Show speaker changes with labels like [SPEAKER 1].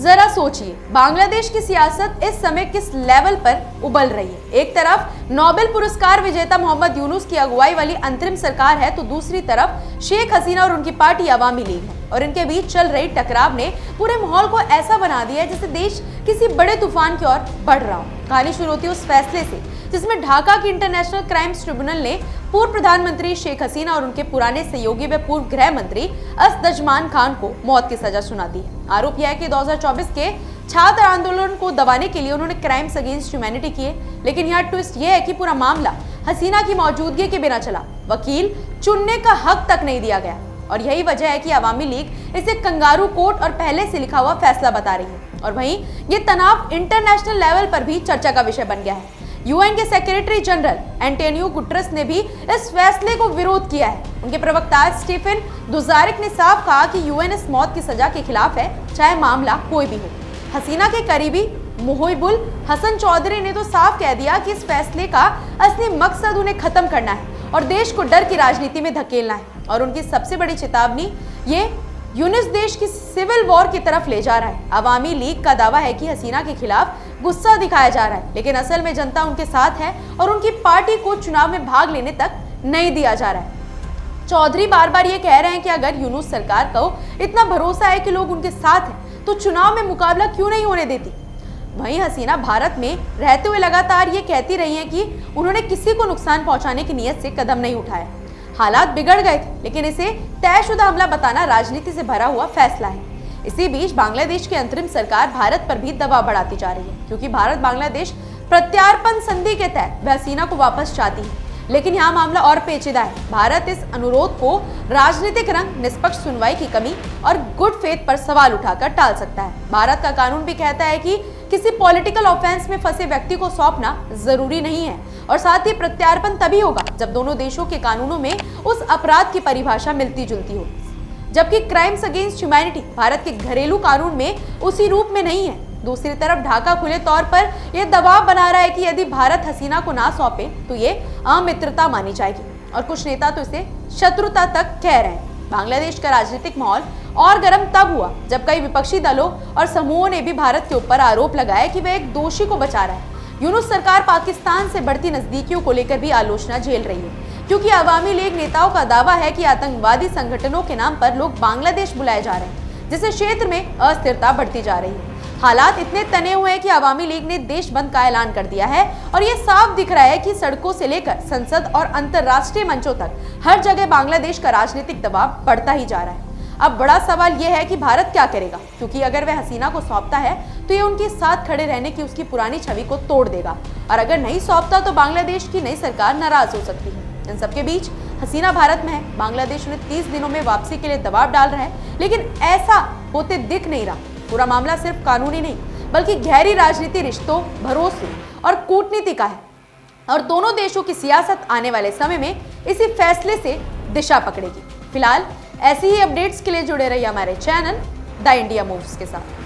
[SPEAKER 1] जरा सोचिए, बांग्लादेश की सियासत इस समय किस लेवल पर उबल रही है। एक तरफ नोबेल पुरस्कार विजेता मोहम्मद यूनुस की अगुवाई वाली अंतरिम सरकार है, तो दूसरी तरफ शेख हसीना और उनकी पार्टी अवामी लीग है, और इनके बीच चल रही टकराव ने पूरे माहौल को ऐसा बना दिया है जैसे देश किसी बड़े तूफान की ओर बढ़ रहा हो। कहानी शुरू होती है उस फैसले से जिसमें ढाका की इंटरनेशनल क्राइम्स ट्रिब्यूनल ने पूर्व प्रधानमंत्री शेख हसीना और उनके पुराने सहयोगी व पूर्व गृह मंत्री असदजमान खान को मौत की सजा सुना दी है। आरोप यह है कि 2024 के छात्र आंदोलन को दबाने के लिए उन्होंने क्राइम्स अगेंस्ट ह्यूमैनिटी किए। लेकिन यहाँ ट्विस्ट यह है कि पूरा मामला हसीना की मौजूदगी के बिना चला, वकील चुनने का हक तक नहीं दिया गया, और यही वजह है कि अवामी लीग इसे कंगारू कोर्ट और पहले से लिखा हुआ फैसला बता रही है। और वहीं ये तनाव इंटरनेशनल लेवल पर भी चर्चा का विषय बन गया है। यूएन के सेक्रेटरी जनरल एंटोनियो गुटेरेस ने भी इस फैसले को विरोध किया है। उनके प्रवक्ता स्टीफन दुजारिक ने साफ कहा कि यूएन इस मौत की सजा के खिलाफ है, चाहे मामला कोई भी हो। हसीना के करीबी मुहिबुल हसन चौधरी ने तो साफ कह दिया कि इस फैसले का असली मकसद उन्हें खत्म करना है और देश को डर की राजनीति में धकेलना है। और उनकी सबसे बड़ी चेतावनी ये यूनुस देश की सिविल वॉर की तरफ ले जा रहा है। अवामी लीग का दावा है कि हसीना के खिलाफ गुस्सा दिखाया जा रहा है, लेकिन असल में जनता उनके साथ है और उनकी पार्टी को चुनाव में भाग लेने तक नहीं दिया जा रहा है। चौधरी बार बार ये कह रहे हैं कि अगर यूनुस सरकार को इतना भरोसा है कि लोग उनके साथ हैं, तो चुनाव में मुकाबला क्यों नहीं होने देती। वहीं हसीना भारत में रहते हुए लगातार ये कहती रही है कि उन्होंने किसी को नुकसान पहुंचाने की नीयत से कदम नहीं उठाया। हालात बिगड़ गए थे, लेकिन इसे तयशुदा हमला बताना राजनीति से भरा हुआ फैसला है। इसी बीच बांग्लादेश की अंतरिम सरकार भारत पर भी दबाव बढ़ाती जा रही है, क्योंकि भारत बांग्लादेश प्रत्यार्पण संधि के तहत हसीना को वापस चाहती है। लेकिन यहाँ मामला और पेचीदा है। भारत इस अनुरोध को राजनीतिक रंग, निष्पक्ष सुनवाई की कमी और गुड फेथ पर सवाल उठाकर टाल सकता है। भारत का कानून भी कहता है कि किसी पॉलिटिकल ऑफेंस में फंसे व्यक्ति को सौंपना जरूरी नहीं है, और साथ ही प्रत्यार्पण तभी होगा जब दोनों देशों के कानूनों में उस अपराध की परिभाषा मिलती जुलती हो। जबकि क्राइम्स अगेंस्ट ह्यूमैनिटी भारत के घरेलू कानून में उसी रूप में नहीं है। दूसरी तरफ ढाका खुले तौर पर यह दबाव बना रहा है कि यदि भारत हसीना को ना सौंपे तो ये अमित्रता मानी जाएगी, और कुछ नेता तो इसे शत्रुता तक कह रहे हैं। बांग्लादेश का राजनीतिक माहौल और गर्म तब हुआ जब कई विपक्षी दलों और समूहों ने भी भारत के ऊपर आरोप लगाया कि वह एक दोषी को बचा रहा है। यूनुस सरकार पाकिस्तान से बढ़ती नजदीकियों को लेकर भी आलोचना झेल रही है, क्योंकि अवामी लीग नेताओं का दावा है कि आतंकवादी संगठनों के नाम पर लोग बांग्लादेश बुलाए जा रहे हैं, जिससे क्षेत्र में अस्थिरता बढ़ती जा रही है। हालात इतने तने हुए हैं कि अवामी लीग ने देश बंद का ऐलान कर दिया है, और ये साफ दिख रहा है कि सड़कों से लेकर संसद और अंतर्राष्ट्रीय मंचों तक हर जगह बांग्लादेश का राजनीतिक दबाव बढ़ता ही जा रहा है। अब बड़ा सवाल यह है कि भारत क्या करेगा, क्योंकि अगर वह हसीना को सौंपता है तो ये उनके साथ खड़े रहने की उसकी पुरानी छवि को तोड़ देगा, और अगर नहीं सौंपता तो बांग्लादेश की नई सरकार नाराज हो सकती है। इन सबके बीच हसीना भारत में है, बांग्लादेश उन्हें 30 दिनों में वापसी के लिए दबाव डाल रहा है, लेकिन ऐसा होते दिख नहीं रहा। पूरा मामला सिर्फ कानूनी नहीं बल्कि गहरी राजनीति, रिश्तों, भरोसे और कूटनीति का है, और दोनों देशों की सियासत आने वाले समय में इसी फैसले से दिशा पकड़ेगी। फिलहाल ऐसी ही अपडेट्स के लिए जुड़े रहिए हमारे चैनल द इंडिया मूव्स के साथ।